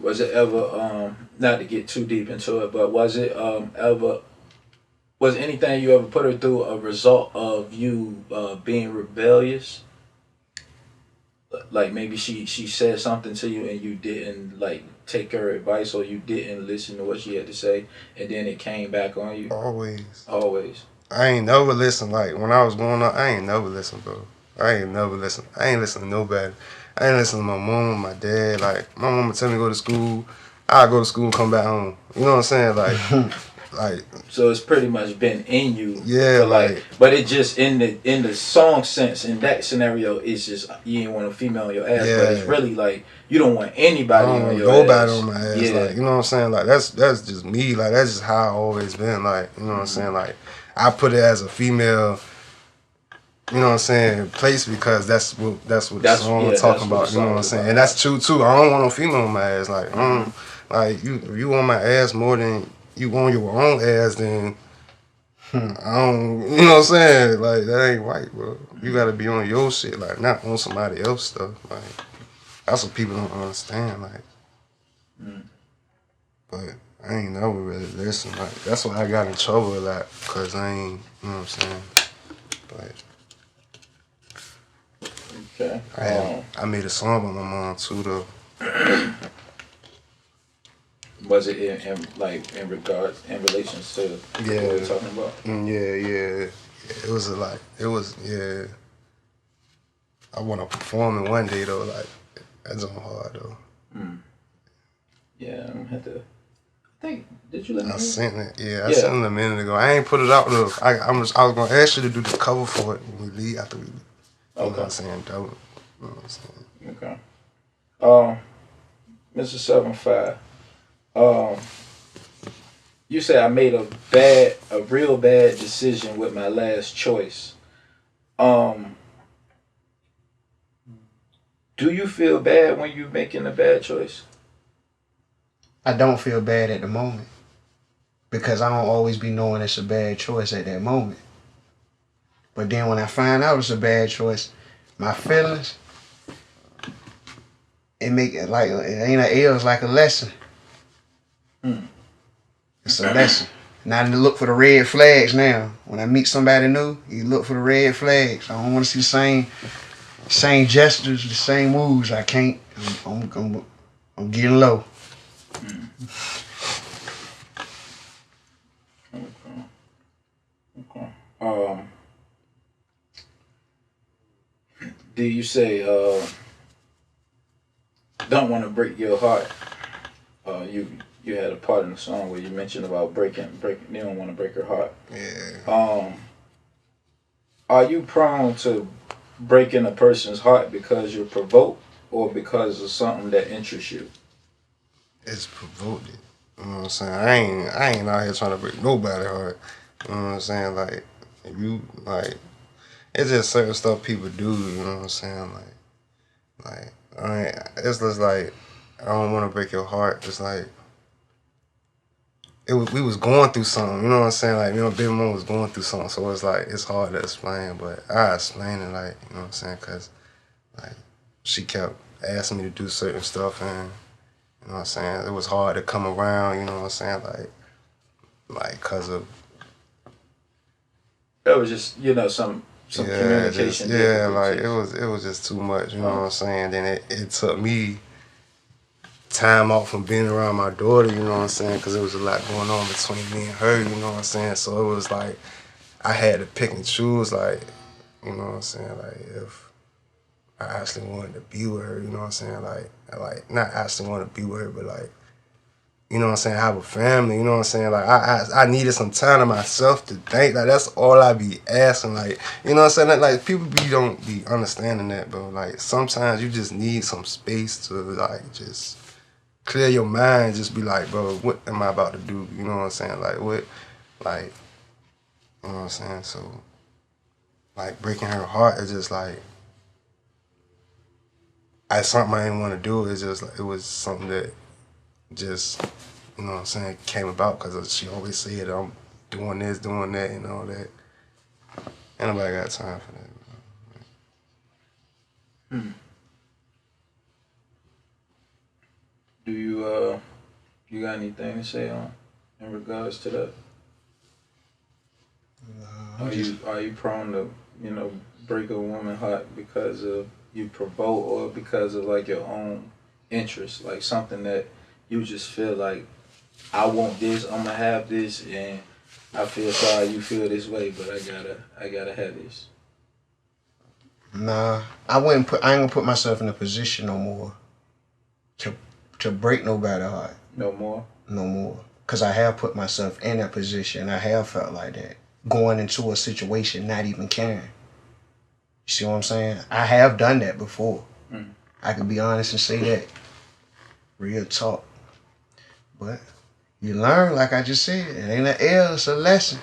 Was it ever not to get too deep into it, but was it ever was anything you ever put her through a result of you being rebellious? Like maybe she said something to you and you didn't like take her advice or you didn't listen to what she had to say and then it came back on you. Always. Always. I ain't never listen. Like when I was growing up, I ain't never listen, bro. I ain't never listen. I ain't listen to nobody. I ain't listen to my mom, my dad. Like my mama tell me to go to school. I go to school and come back home. You know what I'm saying? Like So it's pretty much been in you yeah, for like, like but it just in the song sense in that scenario, it's just you ain't want a female on your ass, but it's yeah. really like you don't want I anybody don't on want your nobody ass. on my ass. Yeah. Like you know what I'm saying? Like that's just me. Like that's just how I always been. Like you know what I'm saying? Like I put it as a female. You know what I'm saying? Place because that's what the song talking That's what the about. You know song what I'm is saying? about. And that's true too. I don't want no female on my ass. Like like you want my ass more than you want your own ass. Then I don't. You know what I'm saying? Like that ain't right, bro. You gotta be on your shit. Like not on somebody else stuff. Like that's what people don't understand. Like, but I ain't never really listen. Like that's why I got in trouble a lot. Cause I ain't. You know what I'm saying? But. Okay. I made a song with my mom too though. Was it in like in regards in relations to what we're Yeah, talking about? yeah. It was a like it was yeah. I want to perform it one day though. Like that's on hard though. Yeah, I'm had to. I think did you let me I hear? sent it. Yeah, I Yeah. sent it a minute ago. I ain't put it out though. I was gonna ask you to do the cover for it when we leave after we. You know what Okay. I'm saying? Don't. You know what I'm saying? Okay. Um, Mr. 75. Um, you say I made a real bad decision with my last choice. Um, do you feel bad when you're making a bad choice? I don't feel bad at the moment because I don't always be knowing it's a bad choice at that moment. But then when I find out it's a bad choice, my feelings, it make it like it ain't a L, it's like a lesson. It's a lesson. Not to look for the red flags now. When I meet somebody new, you look for the red flags. I don't want to see the same gestures, the same moves. I can't. I'm getting low. Okay. Do you say don't want to break your heart? You had a part in the song where you mentioned about breaking. You don't want to break your heart. Yeah. Are you prone to breaking a person's heart because you're provoked or because of something that interests you? It's provoked it. You know what I'm saying? I ain't out here trying to break nobody heart. You know what I'm saying? Like if you like it's just certain stuff people do, you know what I'm saying? Like it's just like I don't want to break your heart. Just like we was going through something, you know what I'm saying? Like, Big Mom was going through something, so it's like it's hard to explain, but I explain it like, you know what I'm saying? Cause like she kept asking me to do certain stuff, and you know what I'm saying? It was hard to come around, you know what I'm saying? Like cause of That was just some communication like difficulties. it was just too much, you know what I'm saying? Then it took me time off from being around my daughter, you know what I'm saying? Because there was a lot going on between me and her, you know what I'm saying? So it was like I had to pick and choose, like, you know what I'm saying? Like if I actually wanted to be with her, you know what I'm saying? Like not actually want to be with her, but like, you know what I'm saying? Have a family, you know what I'm saying? Like I needed some time to myself to think. Like that's all I be asking. Like, you know what I'm saying? Like people don't be understanding that, bro. Like sometimes you just need some space to like just clear your mind, just be like, bro, what am I about to do? You know what I'm saying? Like, what, like, you know what I'm saying? So, like, breaking her heart is just like, something I didn't want to do. It's just, like, it was something that just, you know what I'm saying, came about because she always said, I'm doing this, doing that, and all that. Ain't nobody got time for that. Do you got anything to say on in regards to that? Are you prone to break a woman heart because of you provoke or because of like your own interest, like something that you just feel like I want this, I'm gonna have this, and I feel sorry you feel this way, but I gotta have this. Nah, I ain't gonna put myself in a position no more to break nobody's heart No more. no more. Cause I have put myself in that position. I have felt like that. Going into a situation, not even caring. You see what I'm saying? I have done that before. Mm. I can be honest and say that. Real talk. But you learn, like I just said, it ain't an L, it's a lesson.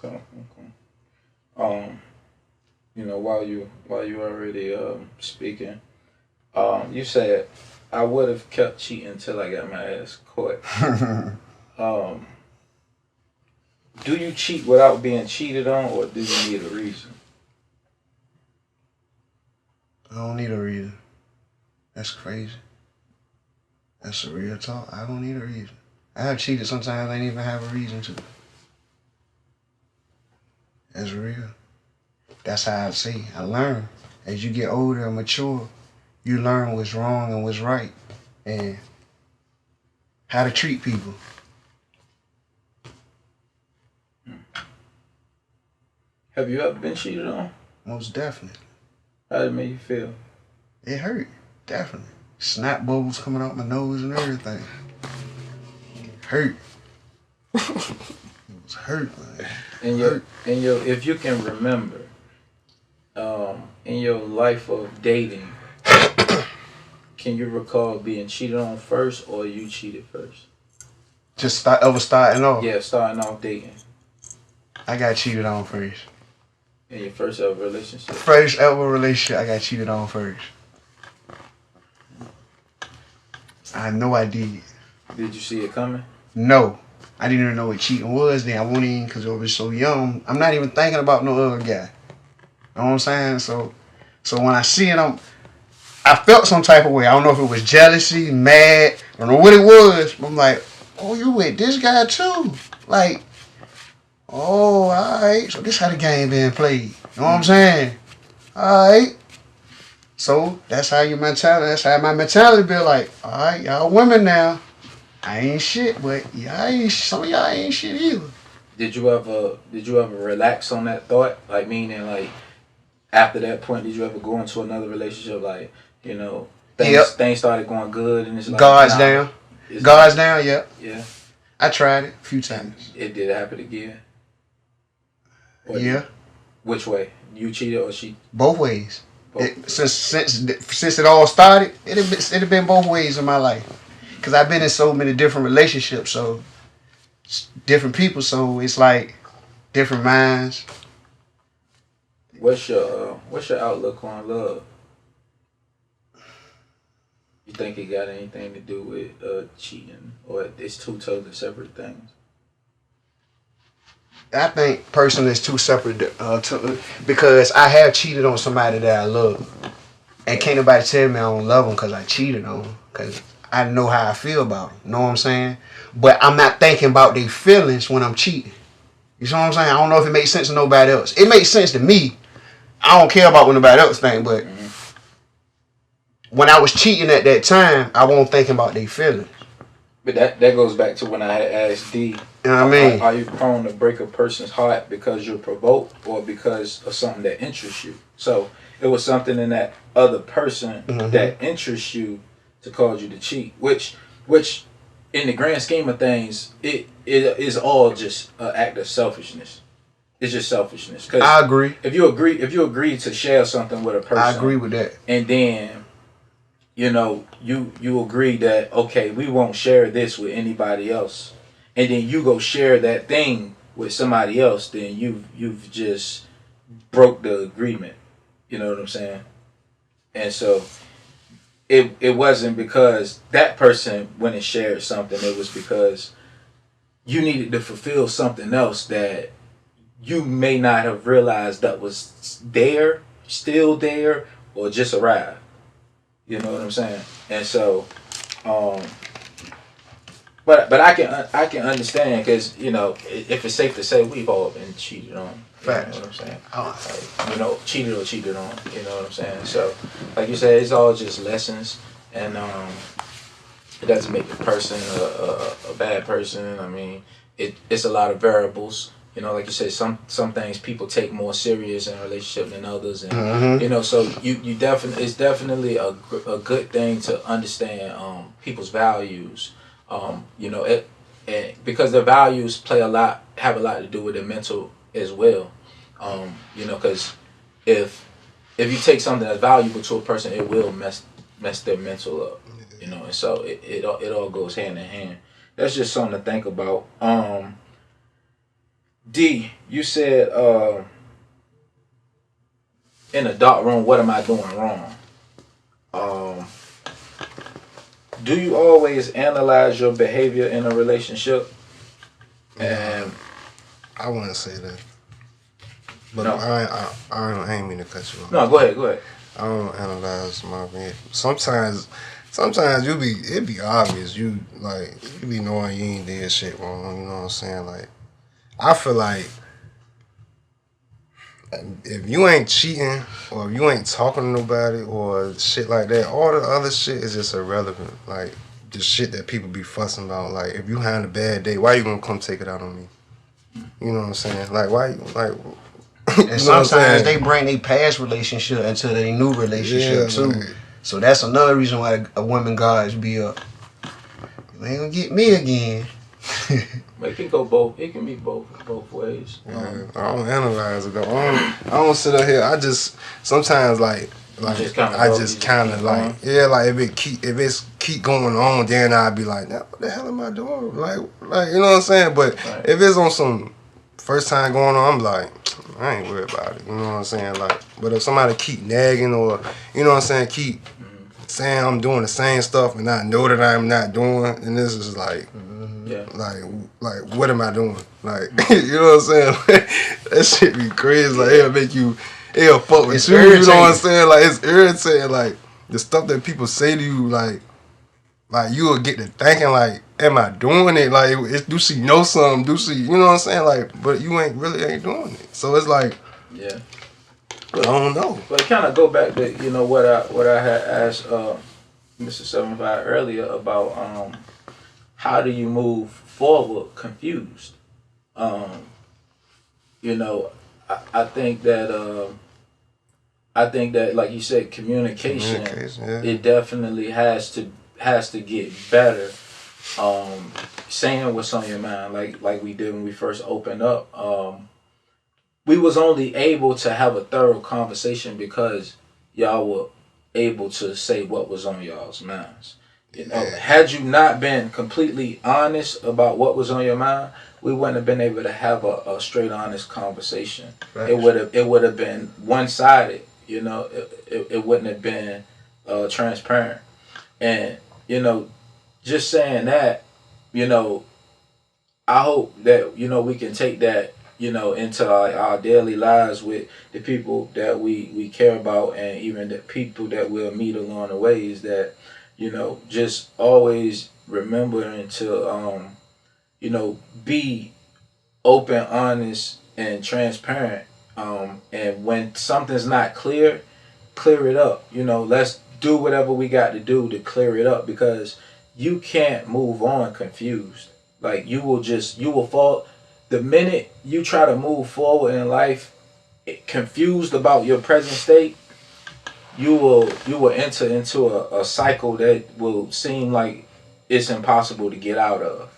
Okay. While you already speaking, you said I would have kept cheating until I got my ass caught. Um, do you cheat without being cheated on, or do you need a reason? I don't need a reason. That's crazy. That's a real talk. I don't need a reason. I have cheated sometimes I ain't even have a reason to. That's real. That's how I see. I learn. As you get older and mature, you learn what's wrong and what's right. And how to treat people. Have you ever been cheated on? Most definitely. How did it make you feel? It hurt. Definitely. Snot bubbles coming out my nose and everything. Hurt. It was hurt, man. If you can remember, in your life of dating, can you recall being cheated on first, or you cheated first? Just starting off. Yeah, starting off dating. I got cheated on first. In your first ever relationship. First ever relationship, I got cheated on first. I know I did. Did you see it coming? No. I didn't even know what cheating was then. I won't even, because I was so young. I'm not even thinking about no other guy. You know what I'm saying? So when I see it, I felt some type of way. I don't know if it was jealousy, mad, I don't know what it was. But I'm like, oh, you with this guy too? Like, oh, alright. So this how the game being played. You know what I'm saying? Alright. So that's how your mentality, that's how my mentality be like, alright, y'all women now. I ain't shit, but some of y'all ain't shit either. Did you ever relax on that thought? Like, meaning, like, after that point, did you ever go into another relationship? Like, things started going good, and it's like God's down. God's down, yep. Yeah. I tried it a few times. It did happen again. Yeah. Which way? You cheated or she? Both ways. Since it all started, it have been both ways in my life. Cause I've been in so many different relationships, so different people, so it's like different minds. What's your outlook on love? You think it got anything to do with cheating, or it's two totally separate things? I think personally it's two separate, because I have cheated on somebody that I love, and can't nobody tell me I don't love them because I cheated on them, because I know how I feel about them. Know what I'm saying? But I'm not thinking about their feelings when I'm cheating. You see what I'm saying? I don't know if it makes sense to nobody else. It makes sense to me. I don't care about what nobody else think, but when I was cheating at that time, I wasn't thinking about their feelings. But that goes back to when I had asked D. You know what I mean? Are you prone to break a person's heart because you're provoked or because of something that interests you? So it was something in that other person that interests you to cause you to cheat, which in the grand scheme of things, it is all just an act of selfishness. It's just selfishness. 'Cause I agree. If you agree to share something with a person, I agree with that. and then you agree that, okay, we won't share this with anybody else, and then you go share that thing with somebody else, then you've just broke the agreement. You know what I'm saying? And so it wasn't because that person went and shared something. It was because you needed to fulfill something else that you may not have realized that was there, still there, or just arrived. You know what I'm saying? And so, um, but I can understand because if it's safe to say we've all been cheated on. You know Facts. what I'm saying? Oh, Like, cheated on. You know what I'm saying? So, like you said, it's all just lessons, and it doesn't make the person a bad person. I mean, it's a lot of variables. Like you said, some things people take more serious in a relationship than others, and so you definitely it's definitely a good thing to understand people's values. It and because their values have a lot to do with their mental as well. Because if you take something that's valuable to a person, it will mess their mental up. And so it all goes hand in hand. That's just something to think about. D, you said in a dark room, what am I doing wrong? Um, do you always analyze your behavior in a relationship? And I wouldn't say that. But no, I ain't mean to cut you off. no, go ahead. I don't analyze my behavior. Sometimes it be obvious. You be knowing you ain't did shit wrong. You know what I'm saying? Like, I feel like if you ain't cheating or if you ain't talking to nobody or shit like that, all the other shit is just irrelevant. Like the shit that people be fussing about. Like if you having a bad day, why you gonna come take it out on me? You know what I'm saying? Like why like. And sometimes they bring their past relationship into their new relationship too. Like, so that's another reason why a woman guards be up. You ain't gonna get me again. It can go both. It can be both ways. Yeah, I don't analyze it though. I don't sit up here. I just sometimes like if it's keep going on, then I'd be like, now what the hell am I doing? Like you know what I'm saying? But if it's on some first time going on, I'm like, I ain't worried about it. You know what I'm saying? Like, but if somebody keep nagging or you know what I'm saying, keep saying I'm doing the same stuff and I know that I'm not doing, and this is like. Yeah. Like, what am I doing? Like, you know what I'm saying? That shit be crazy. Like, it'll fuck with you. You know what I'm saying? Like, it's irritating. Like, the stuff that people say to you, like you will get to thinking, like, am I doing it? Like, do she know something? Do she, you know what I'm saying? Like, but you ain't doing it. So it's like, yeah. I don't know. But kind of go back to what I had asked Mr. 75 earlier about how do you move forward confused? I think that like you said, communication yeah. It definitely has to get better. Saying what's on your mind, like we did when we first opened up. We was only able to have a thorough conversation because y'all were able to say what was on y'all's minds. Had you not been completely honest about what was on your mind, we wouldn't have been able to have a straight, honest conversation. Right. It would have been one sided. It wouldn't have been transparent. And just saying that, I hope that we can take that into our daily lives with the people that we care about, and even the people that we'll meet along the way. Is that just always remembering to be open, honest, and transparent. And when something's not clear it up. Let's do whatever we got to do to clear it up, because you can't move on confused. Like you will fall the minute you try to move forward in life confused about your present state. You will enter into a cycle that will seem like it's impossible to get out of.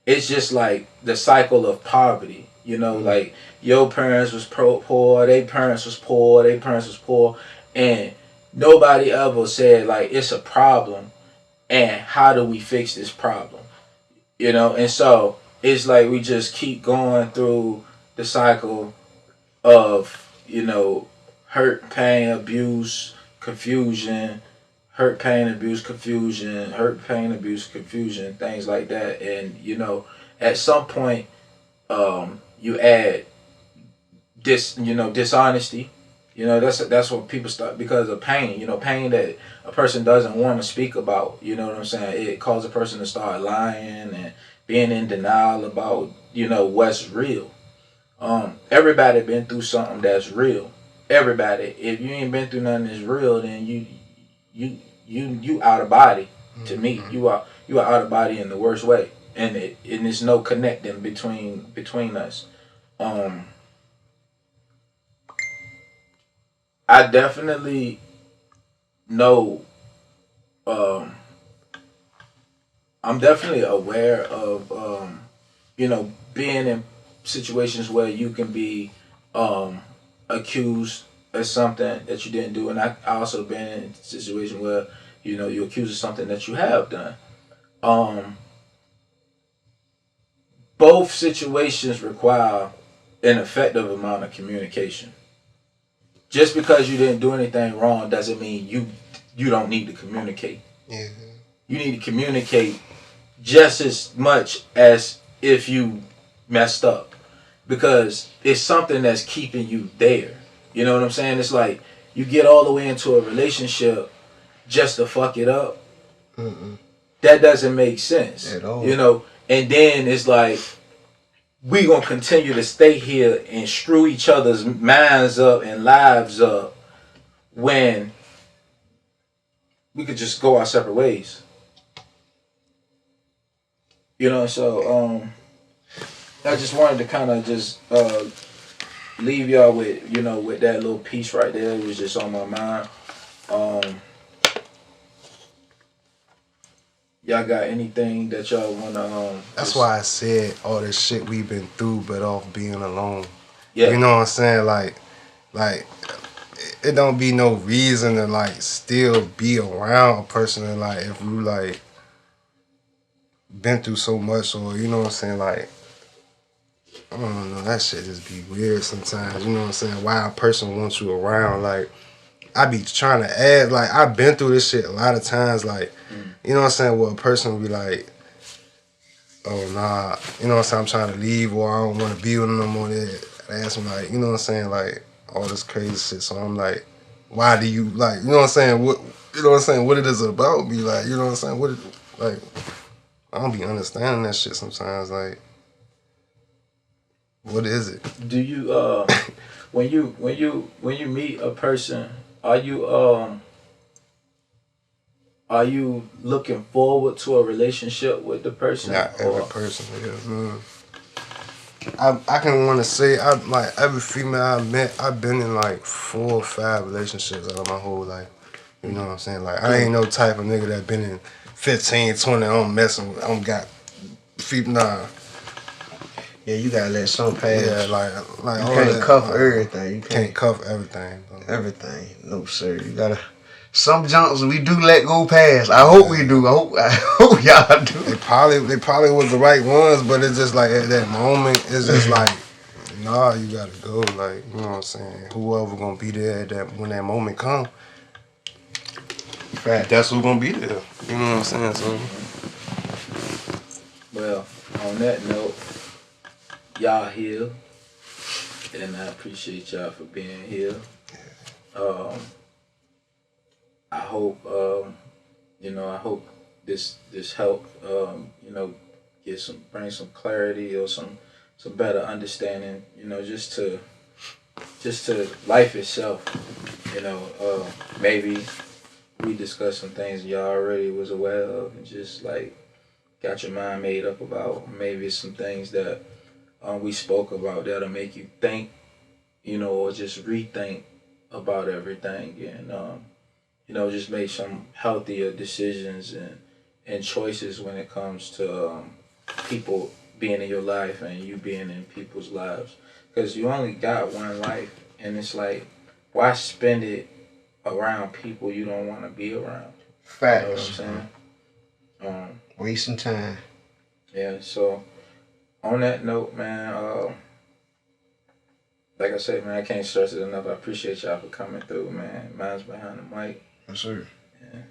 It's just like the cycle of poverty. Like your parents was poor, their parents was poor, their parents was poor, and nobody ever said like it's a problem and how do we fix this problem. And so it's like we just keep going through the cycle of hurt, pain, abuse, confusion, hurt, pain, abuse, confusion, hurt, pain, abuse, confusion, things like that. And at some point you add dishonesty. You know, that's what people start because of pain. You know, pain that a person doesn't want to speak about. You know what I'm saying? It causes a person to start lying and being in denial about what's real. Everybody been through something that's real. Everybody. If you ain't been through nothing that's real, then you out of body. To me, you are out of body in the worst way, and there's no connecting between us. I definitely know. Um, I'm definitely aware of being in situations where you can be accused of something that you didn't do, and I also been in a situation where you're accused of something that you have done. Um, Both situations require an effective amount of communication. Just because you didn't do anything wrong doesn't mean you don't need to communicate. Yeah. You need to communicate just as much as if you messed up, because it's something that's keeping you there. You know what I'm saying? It's like you get all the way into a relationship just to fuck it up. That doesn't make sense At all. And then it's like we gonna continue to stay here and screw each other's minds up and lives up when we could just go our separate ways. So I just wanted to kind of just leave y'all with with that little piece right there. It was just on my mind. Y'all got anything that y'all wanna? That's why I said all this shit we've been through, but off being alone. Yeah. You know what I'm saying? Like it don't be no reason to like still be around a person and like if you like been through so much or you know what I'm saying, like I don't know, that shit just be weird sometimes, you know what I'm saying? Why a person wants you around, like I be trying to add, like I've been through this shit a lot of times, like you know what I'm saying, where a person will be like, oh nah, you know what I'm saying, I'm trying to leave or I don't want to be with them no more. They ask me like, you know what I'm saying, like all this crazy shit. So I'm like, why do you like, you know what I'm saying, what you know what I'm saying, what it is about me, like, you know what I'm saying, what it, like I don't be understanding that shit sometimes, like what is it? Do you when you meet a person, are you looking forward to a relationship with the person? Not every person is. I can want to say I like every female I met. I've been in like 4 or 5 relationships out of my whole life. You know what I'm saying? Like I ain't no type of nigga that been in 15, 20. I don't messing with. I don't got female. Nah. Yeah, you gotta let some pass. Yeah, like you all can't that, cuff everything. You can't cuff everything. Bro. Everything. No sir. You gotta. Some jumps we do let go past. I hope we do. I hope y'all do. They probably was the right ones, but it's just like at that moment, it's just like, nah, you gotta go. Like, you know what I'm saying? Whoever gonna be there at that when that moment come, Fact. that's who gonna be there. You know what I'm saying? So, Well, on that note, y'all here, and I appreciate y'all for being here. I hope I hope this helped bring some clarity or some better understanding, just to life itself. Maybe we discussed some things y'all already was aware of and just like got your mind made up about. Maybe some things that we spoke about that'll make you think, or just rethink about everything and just make some healthier decisions and choices when it comes to people being in your life and you being in people's lives. Because you only got one life, and it's like, why spend it around people you don't want to be around? Facts. You know what I'm saying? Wasting time. Yeah, so on that note, man, like I said, man, I can't stress it enough. I appreciate y'all for coming through, man. Mine's behind the mic. Yes, sir. Yeah.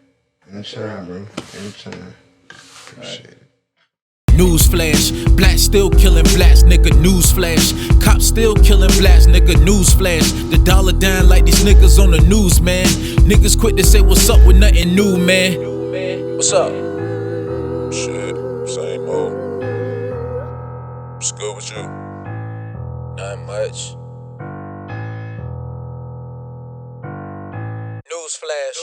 Anytime, bro. Anytime. appreciate it. Newsflash, blacks still killing blacks, nigga, newsflash. Cops still killing blacks, nigga, newsflash. The dollar down like these niggas on the news, man. Niggas quick to say what's up with nothing new, man. What's up? Shit, same old. What's good with you? Not much. Newsflash.